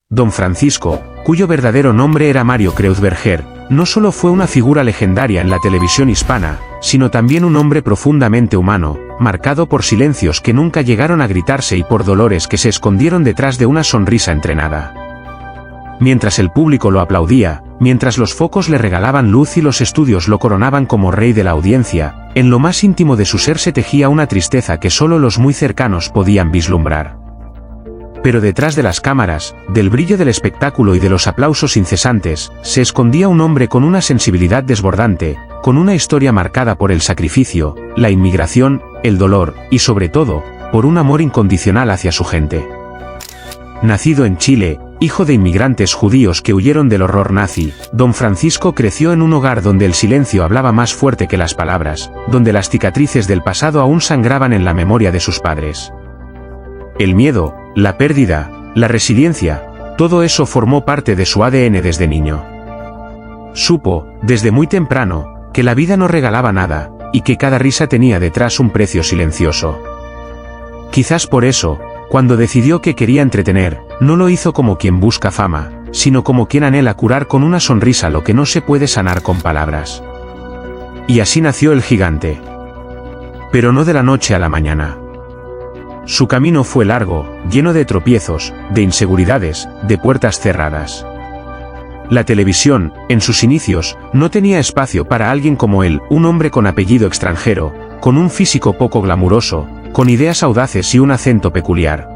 Don Francisco, cuyo verdadero nombre era Mario Kreuzberger, no solo fue una figura legendaria en la televisión hispana, sino también un hombre profundamente humano, marcado por silencios que nunca llegaron a gritarse y por dolores que se escondieron detrás de una sonrisa entrenada. Mientras el público lo aplaudía, mientras los focos le regalaban luz y los estudios lo coronaban como rey de la audiencia, en lo más íntimo de su ser se tejía una tristeza que solo los muy cercanos podían vislumbrar. Pero detrás de las cámaras, del brillo del espectáculo y de los aplausos incesantes, se escondía un hombre con una sensibilidad desbordante, con una historia marcada por el sacrificio, la inmigración, el dolor, y sobre todo, por un amor incondicional hacia su gente. Nacido en Chile, hijo de inmigrantes judíos que huyeron del horror nazi, Don Francisco creció en un hogar donde el silencio hablaba más fuerte que las palabras, donde las cicatrices del pasado aún sangraban en la memoria de sus padres. El miedo, la pérdida, la resiliencia, todo eso formó parte de su ADN desde niño. Supo, desde muy temprano, que la vida no regalaba nada, y que cada risa tenía detrás un precio silencioso. Quizás por eso, cuando decidió que quería entretener, no lo hizo como quien busca fama, sino como quien anhela curar con una sonrisa lo que no se puede sanar con palabras. Y así nació el gigante. Pero no de la noche a la mañana. Su camino fue largo, lleno de tropiezos, de inseguridades, de puertas cerradas. La televisión, en sus inicios, no tenía espacio para alguien como él, un hombre con apellido extranjero, con un físico poco glamuroso, con ideas audaces y un acento peculiar.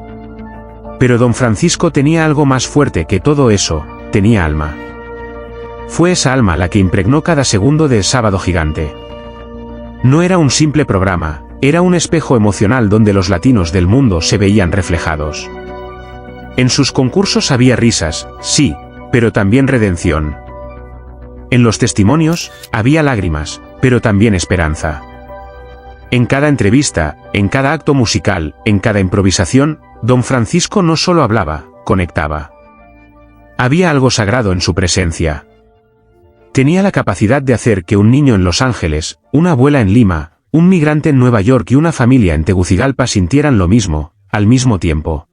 Pero Don Francisco tenía algo más fuerte que todo eso, tenía alma. Fue esa alma la que impregnó cada segundo de El Sábado Gigante. No era un simple programa, era un espejo emocional donde los latinos del mundo se veían reflejados. En sus concursos había risas, sí, pero también redención. En los testimonios, había lágrimas, pero también esperanza. En cada entrevista, en cada acto musical, en cada improvisación, Don Francisco no solo hablaba, conectaba. Había algo sagrado en su presencia. Tenía la capacidad de hacer que un niño en Los Ángeles, una abuela en Lima, un migrante en Nueva York y una familia en Tegucigalpa sintieran lo mismo, al mismo tiempo.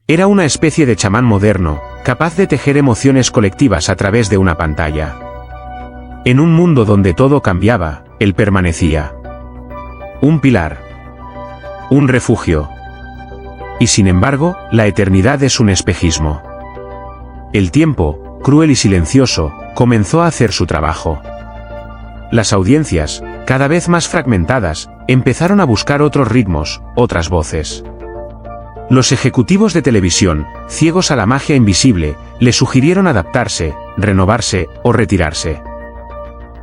Era una especie de chamán moderno, capaz de tejer emociones colectivas a través de una pantalla. En un mundo donde todo cambiaba, él permanecía. Un pilar. Un refugio. Y sin embargo, la eternidad es un espejismo. El tiempo, cruel y silencioso, comenzó a hacer su trabajo. Las audiencias, cada vez más fragmentadas, empezaron a buscar otros ritmos, otras voces. Los ejecutivos de televisión, ciegos a la magia invisible, le sugirieron adaptarse, renovarse o retirarse.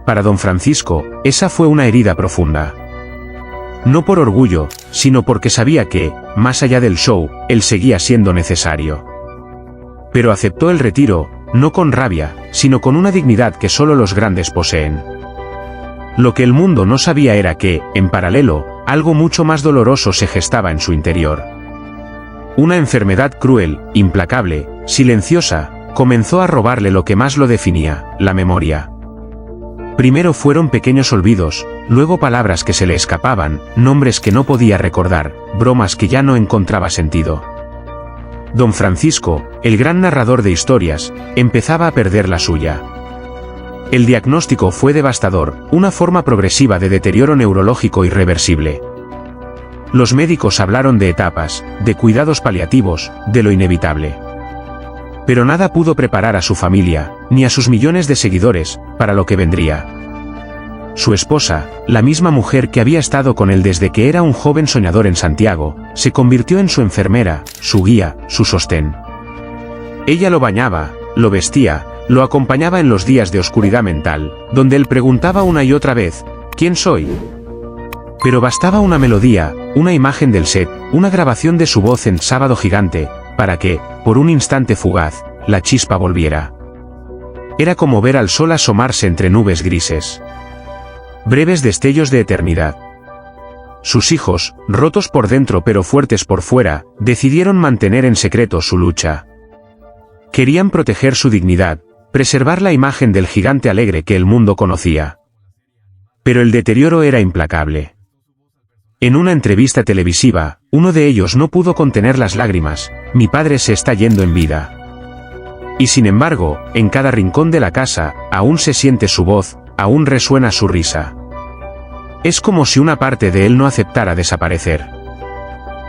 Para Don Francisco, esa fue una herida profunda. No por orgullo, sino porque sabía que, más allá del show, él seguía siendo necesario. Pero aceptó el retiro, no con rabia, sino con una dignidad que solo los grandes poseen. Lo que el mundo no sabía era que, en paralelo, algo mucho más doloroso se gestaba en su interior. Una enfermedad cruel, implacable, silenciosa, comenzó a robarle lo que más lo definía, la memoria. Primero fueron pequeños olvidos, luego palabras que se le escapaban, nombres que no podía recordar, bromas que ya no encontraba sentido. Don Francisco, el gran narrador de historias, empezaba a perder la suya. El diagnóstico fue devastador, una forma progresiva de deterioro neurológico irreversible. Los médicos hablaron de etapas, de cuidados paliativos, de lo inevitable. Pero nada pudo preparar a su familia, ni a sus millones de seguidores, para lo que vendría. Su esposa, la misma mujer que había estado con él desde que era un joven soñador en Santiago, se convirtió en su enfermera, su guía, su sostén. Ella lo bañaba, lo vestía, lo acompañaba en los días de oscuridad mental, donde él preguntaba una y otra vez, ¿quién soy? Pero bastaba una melodía, una imagen del set, una grabación de su voz en Sábado Gigante, para que, por un instante fugaz, la chispa volviera. Era como ver al sol asomarse entre nubes grises. Breves destellos de eternidad. Sus hijos, rotos por dentro pero fuertes por fuera, decidieron mantener en secreto su lucha. Querían proteger su dignidad, preservar la imagen del gigante alegre que el mundo conocía. Pero el deterioro era implacable. En una entrevista televisiva, uno de ellos no pudo contener las lágrimas, mi padre se está yendo en vida. Y sin embargo, en cada rincón de la casa, aún se siente su voz, aún resuena su risa. Es como si una parte de él no aceptara desaparecer.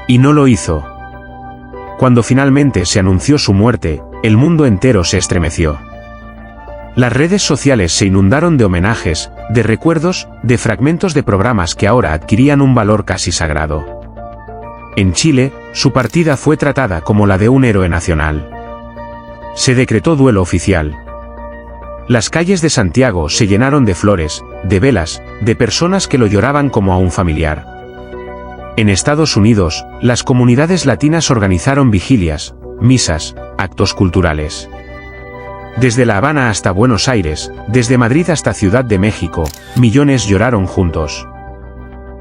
Y no lo hizo. Cuando finalmente se anunció su muerte, el mundo entero se estremeció. Las redes sociales se inundaron de homenajes, de recuerdos, de fragmentos de programas que ahora adquirían un valor casi sagrado. En Chile, su partida fue tratada como la de un héroe nacional. Se decretó duelo oficial. Las calles de Santiago se llenaron de flores, de velas, de personas que lo lloraban como a un familiar. En Estados Unidos, las comunidades latinas organizaron vigilias, misas, actos culturales. Desde La Habana hasta Buenos Aires, desde Madrid hasta Ciudad de México, millones lloraron juntos.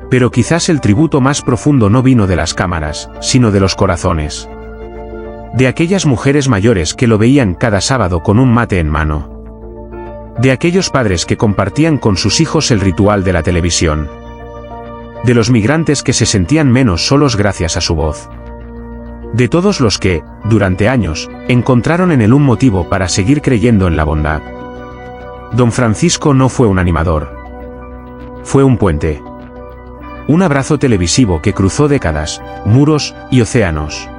Pero quizás el tributo más profundo no vino de las cámaras, sino de los corazones. De aquellas mujeres mayores que lo veían cada sábado con un mate en mano. De aquellos padres que compartían con sus hijos el ritual de la televisión. De los migrantes que se sentían menos solos gracias a su voz. De todos los que, durante años, encontraron en él un motivo para seguir creyendo en la bondad. Don Francisco no fue un animador. Fue un puente. Un abrazo televisivo que cruzó décadas, muros y océanos.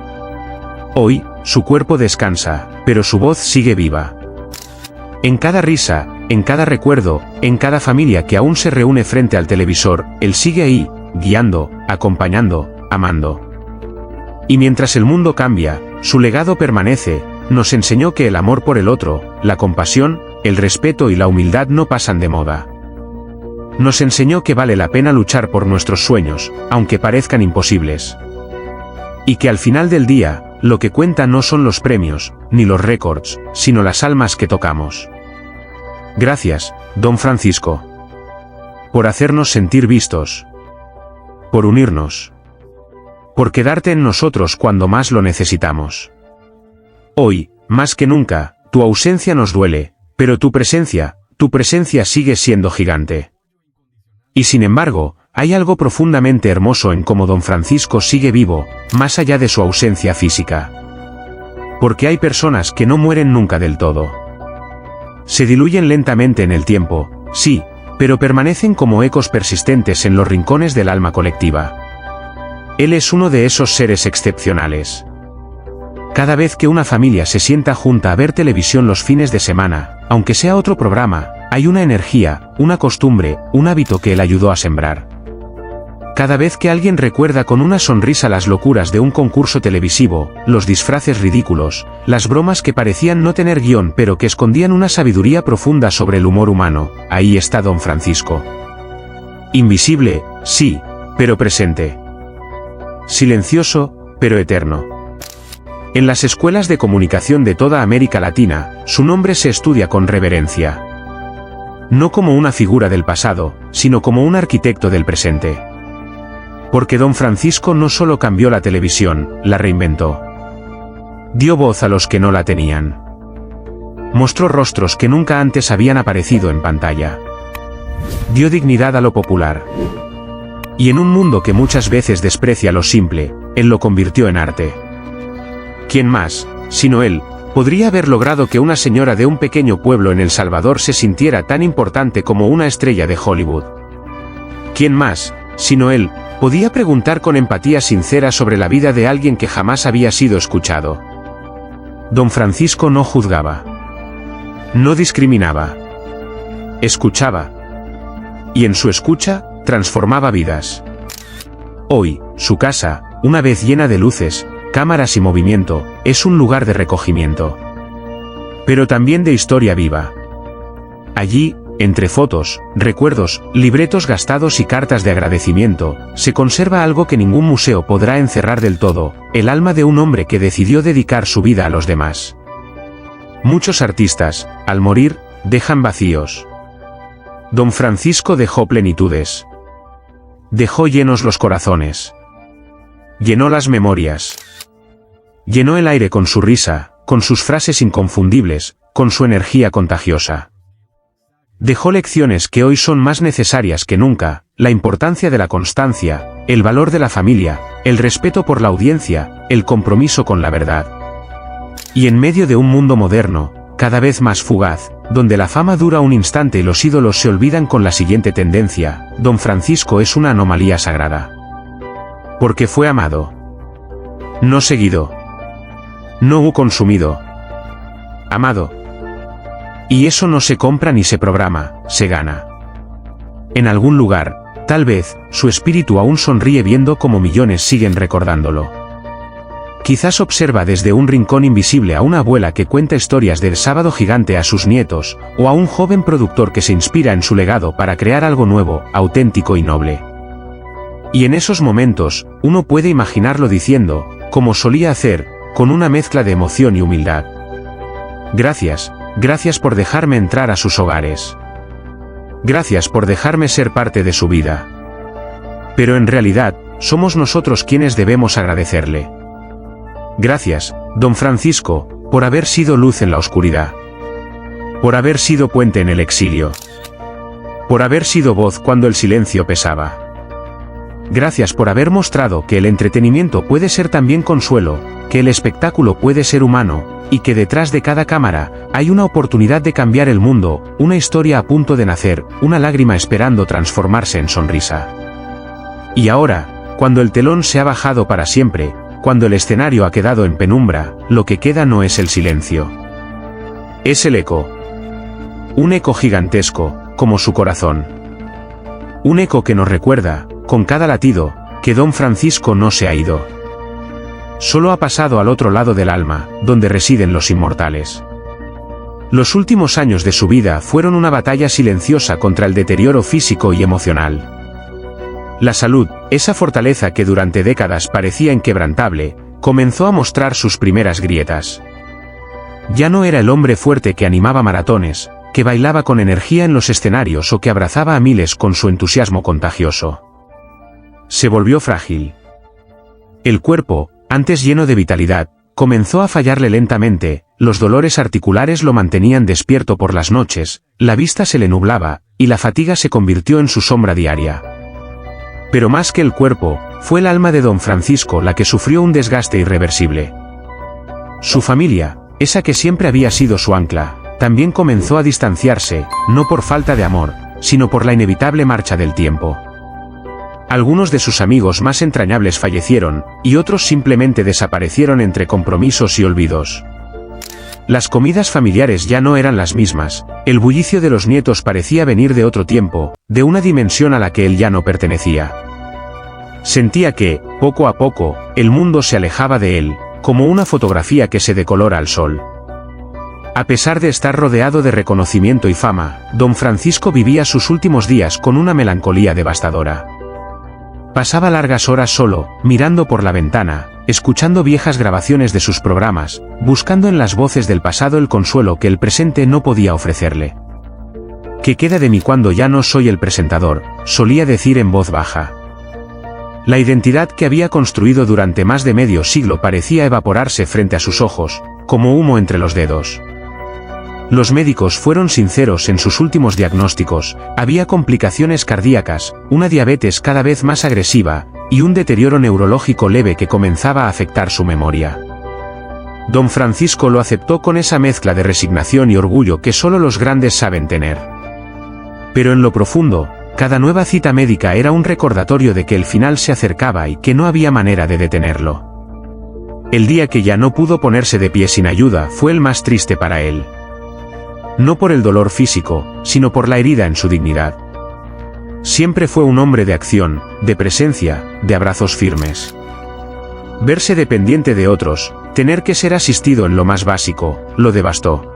Hoy, su cuerpo descansa, pero su voz sigue viva. En cada risa, en cada recuerdo, en cada familia que aún se reúne frente al televisor, él sigue ahí, guiando, acompañando, amando. Y mientras el mundo cambia, su legado permanece. Nos enseñó que el amor por el otro, la compasión, el respeto y la humildad no pasan de moda. Nos enseñó que vale la pena luchar por nuestros sueños, aunque parezcan imposibles. Y que al final del día, lo que cuenta no son los premios, ni los récords, sino las almas que tocamos. Gracias, Don Francisco. Por hacernos sentir vistos. Por unirnos. Por quedarte en nosotros cuando más lo necesitamos. Hoy, más que nunca, tu ausencia nos duele, pero tu presencia sigue siendo gigante. Y sin embargo, hay algo profundamente hermoso en cómo Don Francisco sigue vivo, más allá de su ausencia física. Porque hay personas que no mueren nunca del todo. Se diluyen lentamente en el tiempo, sí, pero permanecen como ecos persistentes en los rincones del alma colectiva. Él es uno de esos seres excepcionales. Cada vez que una familia se sienta junta a ver televisión los fines de semana, aunque sea otro programa, hay una energía, una costumbre, un hábito que él ayudó a sembrar. Cada vez que alguien recuerda con una sonrisa las locuras de un concurso televisivo, los disfraces ridículos, las bromas que parecían no tener guión pero que escondían una sabiduría profunda sobre el humor humano, ahí está Don Francisco. Invisible, sí, pero presente. Silencioso, pero eterno. En las escuelas de comunicación de toda América Latina, su nombre se estudia con reverencia. No como una figura del pasado, sino como un arquitecto del presente. Porque Don Francisco no solo cambió la televisión, la reinventó. Dio voz a los que no la tenían. Mostró rostros que nunca antes habían aparecido en pantalla. Dio dignidad a lo popular. Y en un mundo que muchas veces desprecia lo simple, él lo convirtió en arte. ¿Quién más, sino él, podría haber logrado que una señora de un pequeño pueblo en El Salvador se sintiera tan importante como una estrella de Hollywood? ¿Quién más, sino él, podía preguntar con empatía sincera sobre la vida de alguien que jamás había sido escuchado? Don Francisco no juzgaba. No discriminaba. Escuchaba. Y en su escucha, transformaba vidas. Hoy, su casa, una vez llena de luces, cámaras y movimiento, es un lugar de recogimiento. Pero también de historia viva. Allí, entre fotos, recuerdos, libretos gastados y cartas de agradecimiento, se conserva algo que ningún museo podrá encerrar del todo, el alma de un hombre que decidió dedicar su vida a los demás. Muchos artistas, al morir, dejan vacíos. Don Francisco dejó plenitudes. Dejó llenos los corazones. Llenó las memorias. Llenó el aire con su risa, con sus frases inconfundibles, con su energía contagiosa. Dejó lecciones que hoy son más necesarias que nunca, la importancia de la constancia, el valor de la familia, el respeto por la audiencia, el compromiso con la verdad. Y en medio de un mundo moderno, cada vez más fugaz, donde la fama dura un instante y los ídolos se olvidan con la siguiente tendencia, Don Francisco es una anomalía sagrada. Porque fue amado. No seguido. No consumido. Amado. Y eso no se compra ni se programa, se gana. En algún lugar, tal vez, su espíritu aún sonríe viendo cómo millones siguen recordándolo. Quizás observa desde un rincón invisible a una abuela que cuenta historias del sábado gigante a sus nietos, o a un joven productor que se inspira en su legado para crear algo nuevo, auténtico y noble. Y en esos momentos, uno puede imaginarlo diciendo, como solía hacer, con una mezcla de emoción y humildad: gracias, gracias por dejarme entrar a sus hogares. Gracias por dejarme ser parte de su vida. Pero en realidad, somos nosotros quienes debemos agradecerle. Gracias, Don Francisco, por haber sido luz en la oscuridad. Por haber sido puente en el exilio. Por haber sido voz cuando el silencio pesaba. Gracias por haber mostrado que el entretenimiento puede ser también consuelo, que el espectáculo puede ser humano, y que detrás de cada cámara, hay una oportunidad de cambiar el mundo, una historia a punto de nacer, una lágrima esperando transformarse en sonrisa. Y ahora, cuando el telón se ha bajado para siempre, cuando el escenario ha quedado en penumbra, lo que queda no es el silencio. Es el eco. Un eco gigantesco, como su corazón. Un eco que nos recuerda, con cada latido, que Don Francisco no se ha ido. Solo ha pasado al otro lado del alma, donde residen los inmortales. Los últimos años de su vida fueron una batalla silenciosa contra el deterioro físico y emocional. La salud, esa fortaleza que durante décadas parecía inquebrantable, comenzó a mostrar sus primeras grietas. Ya no era el hombre fuerte que animaba maratones, que bailaba con energía en los escenarios o que abrazaba a miles con su entusiasmo contagioso. Se volvió frágil. El cuerpo, antes lleno de vitalidad, comenzó a fallarle lentamente, los dolores articulares lo mantenían despierto por las noches, la vista se le nublaba, y la fatiga se convirtió en su sombra diaria. Pero más que el cuerpo, fue el alma de Don Francisco la que sufrió un desgaste irreversible. Su familia, esa que siempre había sido su ancla, también comenzó a distanciarse, no por falta de amor, sino por la inevitable marcha del tiempo. Algunos de sus amigos más entrañables fallecieron, y otros simplemente desaparecieron entre compromisos y olvidos. Las comidas familiares ya no eran las mismas, el bullicio de los nietos parecía venir de otro tiempo, de una dimensión a la que él ya no pertenecía. Sentía que, poco a poco, el mundo se alejaba de él, como una fotografía que se decolora al sol. A pesar de estar rodeado de reconocimiento y fama, Don Francisco vivía sus últimos días con una melancolía devastadora. Pasaba largas horas solo, mirando por la ventana, escuchando viejas grabaciones de sus programas, buscando en las voces del pasado el consuelo que el presente no podía ofrecerle. ¿Qué queda de mí cuando ya no soy el presentador?, solía decir en voz baja. La identidad que había construido durante más de medio siglo parecía evaporarse frente a sus ojos, como humo entre los dedos. Los médicos fueron sinceros en sus últimos diagnósticos: había complicaciones cardíacas, una diabetes cada vez más agresiva, y un deterioro neurológico leve que comenzaba a afectar su memoria. Don Francisco lo aceptó con esa mezcla de resignación y orgullo que solo los grandes saben tener. Pero en lo profundo, cada nueva cita médica era un recordatorio de que el final se acercaba y que no había manera de detenerlo. El día que ya no pudo ponerse de pie sin ayuda fue el más triste para él. No por el dolor físico, sino por la herida en su dignidad. Siempre fue un hombre de acción, de presencia, de abrazos firmes. Verse dependiente de otros, tener que ser asistido en lo más básico, lo devastó.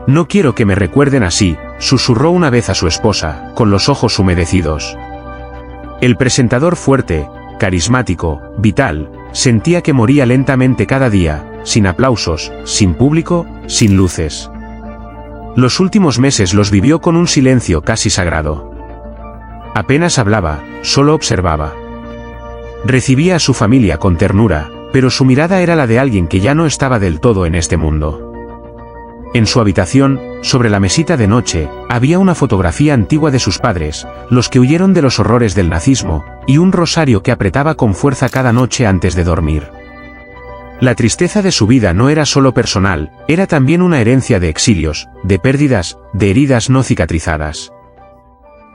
«No quiero que me recuerden así», susurró una vez a su esposa, con los ojos humedecidos. El presentador fuerte, carismático, vital, sentía que moría lentamente cada día, sin aplausos, sin público, sin luces. Los últimos meses los vivió con un silencio casi sagrado. Apenas hablaba, solo observaba. Recibía a su familia con ternura, pero su mirada era la de alguien que ya no estaba del todo en este mundo. En su habitación, sobre la mesita de noche, había una fotografía antigua de sus padres, los que huyeron de los horrores del nazismo, y un rosario que apretaba con fuerza cada noche antes de dormir. La tristeza de su vida no era solo personal, era también una herencia de exilios, de pérdidas, de heridas no cicatrizadas.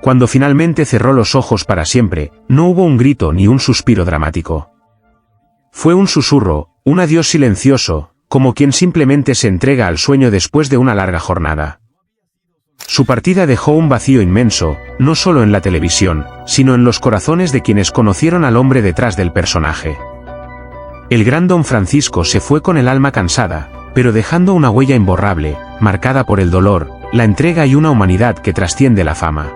Cuando finalmente cerró los ojos para siempre, no hubo un grito ni un suspiro dramático. Fue un susurro, un adiós silencioso, como quien simplemente se entrega al sueño después de una larga jornada. Su partida dejó un vacío inmenso, no solo en la televisión, sino en los corazones de quienes conocieron al hombre detrás del personaje. El gran Don Francisco se fue con el alma cansada, pero dejando una huella imborrable, marcada por el dolor, la entrega y una humanidad que trasciende la fama.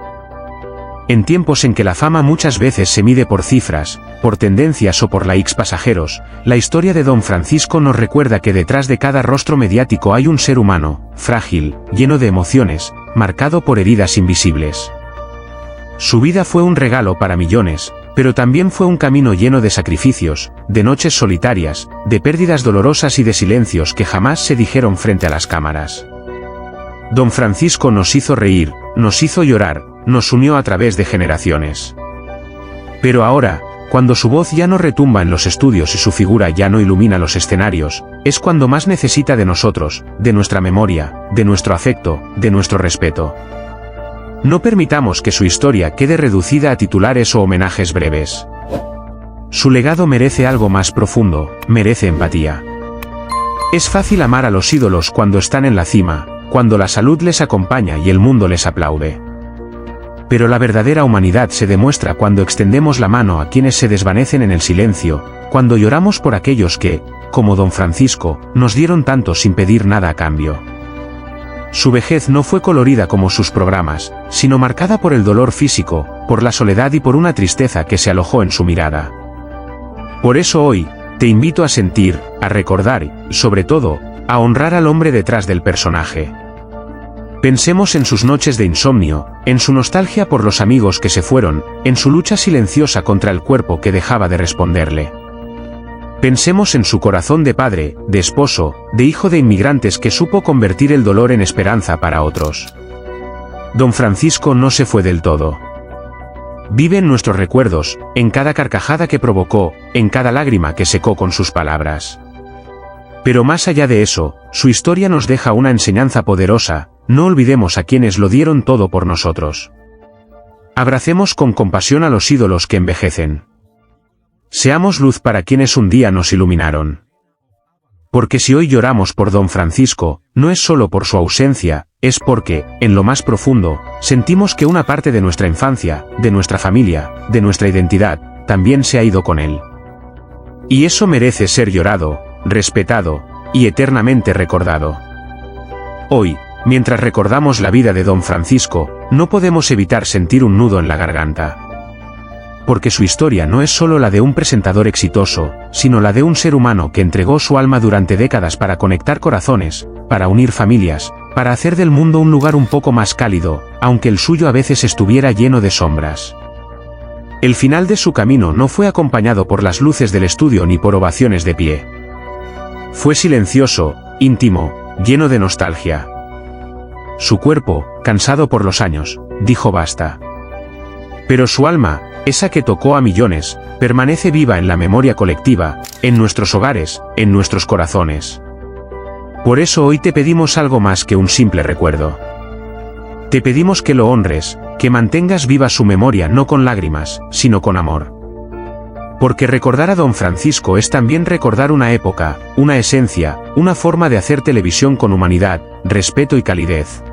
En tiempos en que la fama muchas veces se mide por cifras, por tendencias o por likes pasajeros, la historia de Don Francisco nos recuerda que detrás de cada rostro mediático hay un ser humano, frágil, lleno de emociones, marcado por heridas invisibles. Su vida fue un regalo para millones, pero también fue un camino lleno de sacrificios, de noches solitarias, de pérdidas dolorosas y de silencios que jamás se dijeron frente a las cámaras. Don Francisco nos hizo reír, nos hizo llorar, nos unió a través de generaciones. Pero ahora, cuando su voz ya no retumba en los estudios y su figura ya no ilumina los escenarios, es cuando más necesita de nosotros, de nuestra memoria, de nuestro afecto, de nuestro respeto. No permitamos que su historia quede reducida a titulares o homenajes breves. Su legado merece algo más profundo, merece empatía. Es fácil amar a los ídolos cuando están en la cima, cuando la salud les acompaña y el mundo les aplaude. Pero la verdadera humanidad se demuestra cuando extendemos la mano a quienes se desvanecen en el silencio, cuando lloramos por aquellos que, como Don Francisco, nos dieron tanto sin pedir nada a cambio. Su vejez no fue colorida como sus programas, sino marcada por el dolor físico, por la soledad y por una tristeza que se alojó en su mirada. Por eso hoy, te invito a sentir, a recordar y, sobre todo, a honrar al hombre detrás del personaje. Pensemos en sus noches de insomnio, en su nostalgia por los amigos que se fueron, en su lucha silenciosa contra el cuerpo que dejaba de responderle. Pensemos en su corazón de padre, de esposo, de hijo de inmigrantes que supo convertir el dolor en esperanza para otros. Don Francisco no se fue del todo. Vive en nuestros recuerdos, en cada carcajada que provocó, en cada lágrima que secó con sus palabras. Pero más allá de eso, su historia nos deja una enseñanza poderosa: no olvidemos a quienes lo dieron todo por nosotros. Abracemos con compasión a los ídolos que envejecen. Seamos luz para quienes un día nos iluminaron. Porque si hoy lloramos por Don Francisco, no es solo por su ausencia, es porque, en lo más profundo, sentimos que una parte de nuestra infancia, de nuestra familia, de nuestra identidad, también se ha ido con él. Y eso merece ser llorado, respetado, y eternamente recordado. Hoy, mientras recordamos la vida de Don Francisco, no podemos evitar sentir un nudo en la garganta. Porque su historia no es solo la de un presentador exitoso, sino la de un ser humano que entregó su alma durante décadas para conectar corazones, para unir familias, para hacer del mundo un lugar un poco más cálido, aunque el suyo a veces estuviera lleno de sombras. El final de su camino no fue acompañado por las luces del estudio ni por ovaciones de pie. Fue silencioso, íntimo, lleno de nostalgia. Su cuerpo, cansado por los años, dijo basta. Pero su alma, esa que tocó a millones, permanece viva en la memoria colectiva, en nuestros hogares, en nuestros corazones. Por eso hoy te pedimos algo más que un simple recuerdo. Te pedimos que lo honres, que mantengas viva su memoria no con lágrimas, sino con amor. Porque recordar a Don Francisco es también recordar una época, una esencia, una forma de hacer televisión con humanidad, respeto y calidez.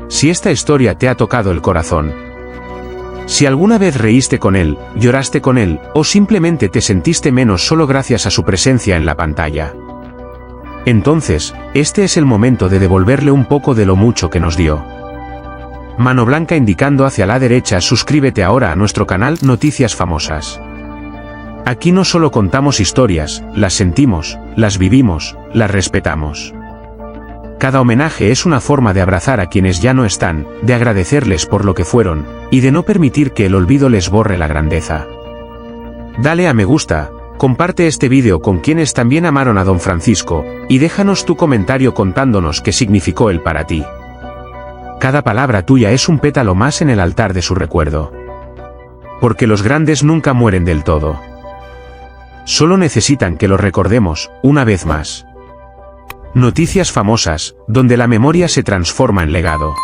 Si esta historia te ha tocado el corazón, si alguna vez reíste con él, lloraste con él, o simplemente te sentiste menos solo gracias a su presencia en la pantalla, entonces, este es el momento de devolverle un poco de lo mucho que nos dio. Mano blanca indicando hacia la derecha. Suscríbete ahora a nuestro canal Noticias Famosas. Aquí no solo contamos historias, las sentimos, las vivimos, las respetamos. Cada homenaje es una forma de abrazar a quienes ya no están, de agradecerles por lo que fueron, y de no permitir que el olvido les borre la grandeza. Dale a me gusta, comparte este vídeo con quienes también amaron a Don Francisco, y déjanos tu comentario contándonos qué significó él para ti. Cada palabra tuya es un pétalo más en el altar de su recuerdo. Porque los grandes nunca mueren del todo. Solo necesitan que los recordemos, una vez más. Noticias famosas, donde la memoria se transforma en legado.